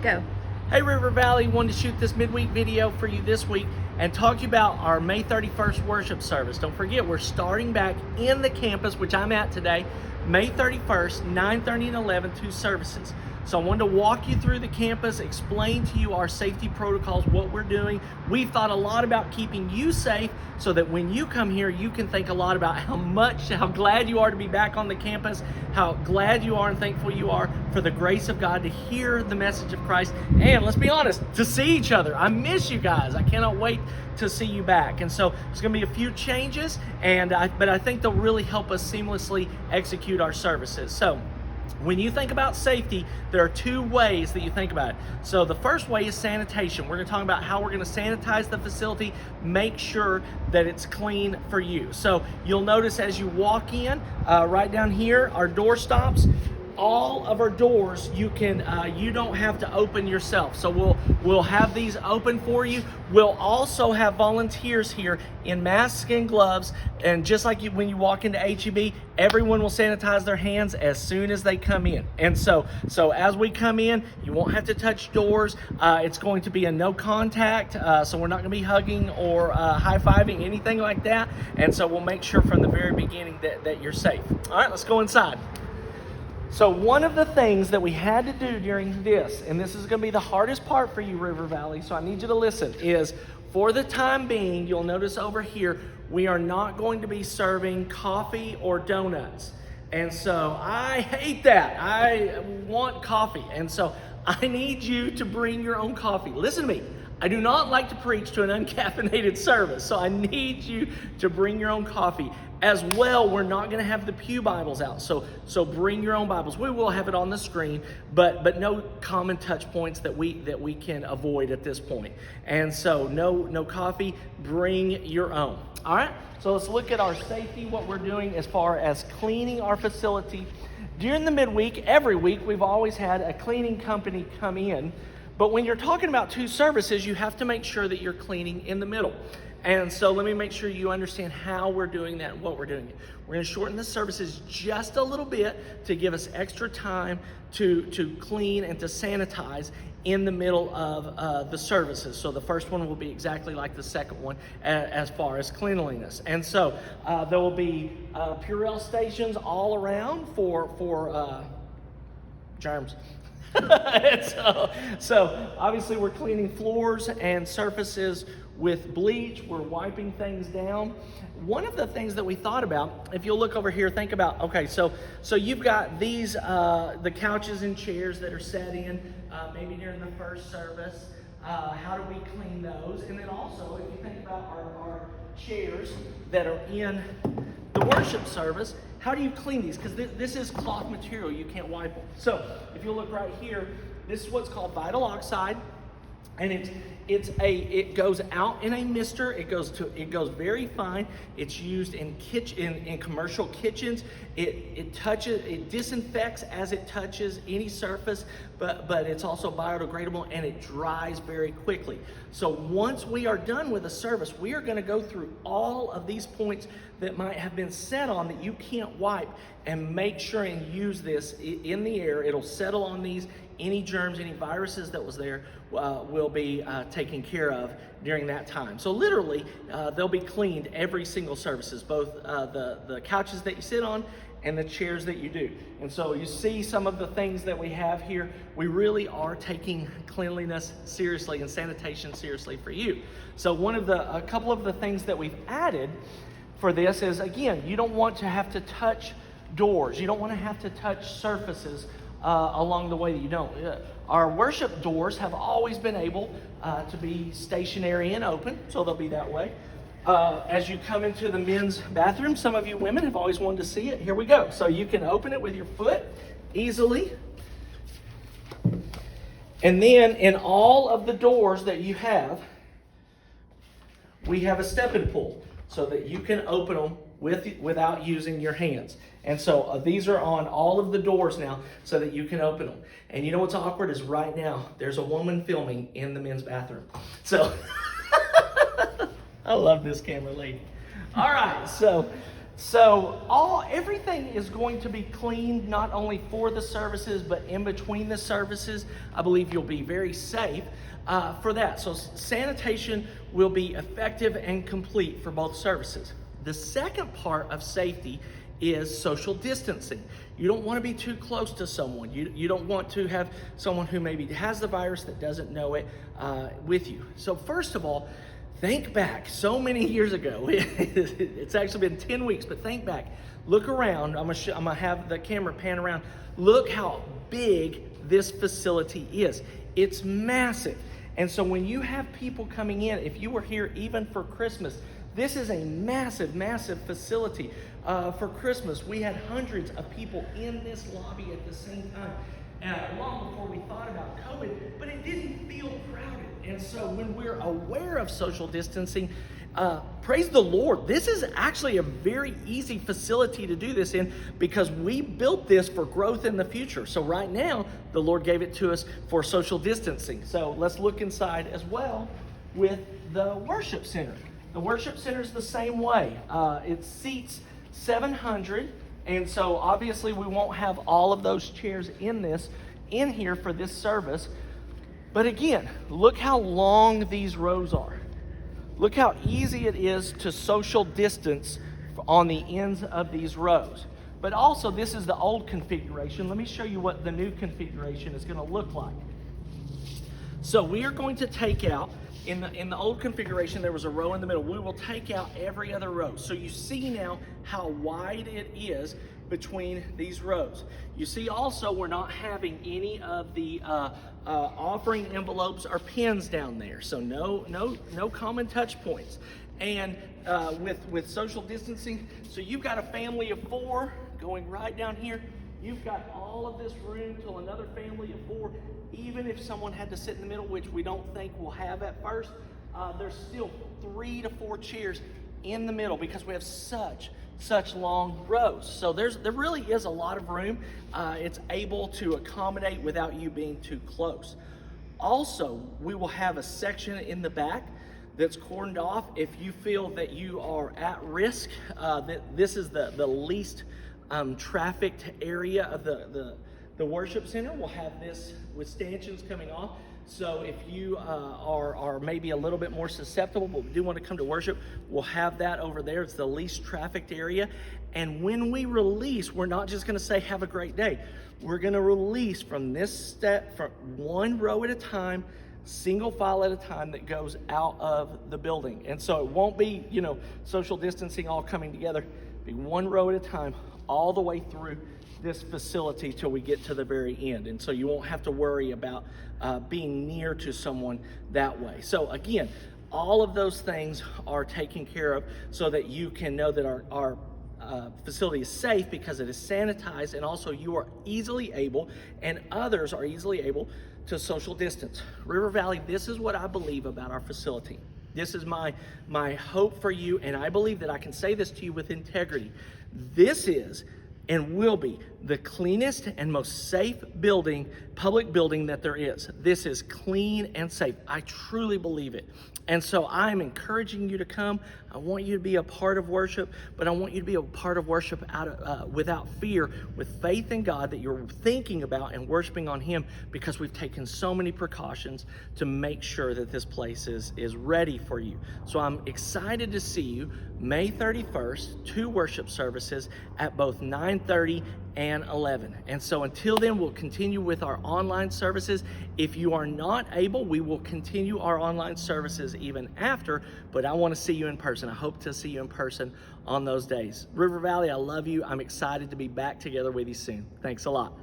Go. Hey River Valley, wanted to shoot this midweek video for you this week and talk to you about our May 31st worship service. Don't forget, we're starting back in the campus, which I'm at today, May 31st, 9:30 and 11, 2 services. So I wanted to walk you through the campus, explain to you our safety protocols, what we're doing. We've thought a lot about keeping you safe so that when you come here, you can think a lot about how glad you are to be back on the campus, how glad you are and thankful you are for the grace of God to hear the message of Christ. And let's be honest, to see each other. I miss you guys. I cannot wait to see you back. And so there's going to be a few changes, but I think they'll really help us seamlessly execute our services. So when you think about safety, there are 2 ways that you think about it. So the first way is sanitation. We're going to talk about how we're going to sanitize the facility, make sure that it's clean for you. So you'll notice as you walk in, right down here, our door stops. All of our doors you don't have to open yourself. So we'll have these open for you. We'll also have volunteers here in masks and gloves, and just like when you walk into HEB, everyone will sanitize their hands as soon as they come in. And so as we come in, you won't have to touch doors. It's going to be a no contact, so we're not going to be hugging or high-fiving, anything like that. And so we'll make sure from the very beginning that you're safe. All right, let's go inside. So one of the things that we had to do during this, and this is going to be the hardest part for you, River Valley, so I need you to listen, is for the time being, you'll notice over here, we are not going to be serving coffee or donuts. And so I hate that. I want coffee. And so I need you to bring your own coffee. Listen to me. I do not like to preach to an uncaffeinated service, so I need you to bring your own coffee. As well, we're not going to have the pew Bibles out, so bring your own Bibles. We will have it on the screen, but no common touch points that we can avoid at this point. And so no coffee, bring your own. All right, so let's look at our safety, what we're doing as far as cleaning our facility. During the midweek, every week, we've always had a cleaning company come in. But when you're talking about 2 services, you have to make sure that you're cleaning in the middle. And so let me make sure you understand how we're doing that and what we're doing. We're going to shorten the services just a little bit to give us extra time to clean and to sanitize in the middle of the services. So the first one will be exactly like the second one as far as cleanliness. And so there will be Purell stations all around for germs. so obviously we're cleaning floors and surfaces with bleach. We're wiping things down. One of the things that we thought about, if you'll look over here, think about, okay, so you've got these, the couches and chairs that are set in, maybe during the first service. How do we clean those? And then also, if you think about our chairs that are in the worship service, how do you clean these? Because this is cloth material, you can't wipe them. So if you look right here, this is what's called vinyl oxide, and it goes out in a mister. It goes very fine. It's used in commercial kitchens. It disinfects as it touches any surface, but it's also biodegradable and it dries very quickly. So once we are done with a service, we are going to go through all of these points that might have been set on that you can't wipe and make sure and use this in the air. It'll settle on these. Any germs, any viruses that was there will be taken care of during that time. So literally, they'll be cleaned every single services, both the couches that you sit on and the chairs that you do. And so you see some of the things that we have here. We really are taking cleanliness seriously and sanitation seriously for you. So a couple of the things that we've added for this is, again, you don't want to have to touch doors. You don't want to have to touch surfaces along the way that you don't. Our worship doors have always been able to be stationary and open, so they'll be that way. As you come into the men's bathroom, some of you women have always wanted to see it. Here we go. So you can open it with your foot easily. And then in all of the doors that you have, we have a step and pull so that you can open them without using your hands. And so these are on all of the doors now so that you can open them. And you know what's awkward is right now there's a woman filming in the men's bathroom. So I love this camera lady. All right, so So everything is going to be cleaned, not only for the services, but in between the services. I believe you'll be very safe for that. So sanitation will be effective and complete for both services. The second part of safety is social distancing. You don't want to be too close to someone. You don't want to have someone who maybe has the virus that doesn't know it with you. So first of all, think back so many years ago. It's actually been 10 weeks, but think back. Look around. I'm gonna have the camera pan around. Look how big this facility is. It's massive. And so when you have people coming in, if you were here even for Christmas, this is a massive, massive facility. For Christmas, we had hundreds of people in this lobby at the same time, long before we thought about COVID, but it didn't feel crowded. And so when we're aware of social distancing, praise the Lord, this is actually a very easy facility to do this in because we built this for growth in the future. So right now, the Lord gave it to us for social distancing. So let's look inside as well with the worship center. The worship center is the same way. It seats 700, and so obviously we won't have all of those chairs in here for this service. But again, look how long these rows are. Look how easy it is to social distance on the ends of these rows. But also, this is the old configuration. Let me show you what the new configuration is going to look like. So we are going to take out, in the old configuration, there was a row in the middle. We will take out every other row. So you see now how wide it is between these rows. You see also we're not having any of the offering envelopes or pins down there. So no common touch points. And with social distancing, so you've got a family of 4 going right down here. You've got all of this room till another family of 4. Even if someone had to sit in the middle, which we don't think we'll have at first, there's still 3 to 4 chairs in the middle because we have such long rows. So there really is a lot of room. It's able to accommodate without you being too close. Also, we will have a section in the back that's cordoned off. If you feel that you are at risk, this is the least trafficked area of the worship center. We'll have this with stanchions coming off. So if you are maybe a little bit more susceptible, but do want to come to worship, we'll have that over there. It's the least trafficked area. And when we release, we're not just going to say, have a great day. We're going to release from this step, from one row at a time, single file at a time that goes out of the building. And so it won't be, social distancing all coming together. It'll be one row at a time, all the way through this facility till we get to the very end. And so you won't have to worry about being near to someone that way. So again, all of those things are taken care of so that you can know that our facility is safe because it is sanitized, and also you are easily able, and others are easily able, to social distance. River Valley, this is what I believe about our facility. This is my hope for you, and I believe that I can say this to you with integrity. This is and will be the cleanest and most safe public building that there is. This is clean and safe. I truly believe it. And so I'm encouraging you to come. I want you to be a part of worship, but I want you to be a part of worship without fear, with faith in God that you're thinking about and worshiping on Him, because we've taken so many precautions to make sure that this place is ready for you. So I'm excited to see you May 31st, 2 worship services at both 9:30 and 11. And so until then, we'll continue with our online services. If you are not able, we will continue our online services even after, but I want to see you in person. I hope to see you in person on those days. River Valley, I love you. I'm excited to be back together with you soon. Thanks a lot.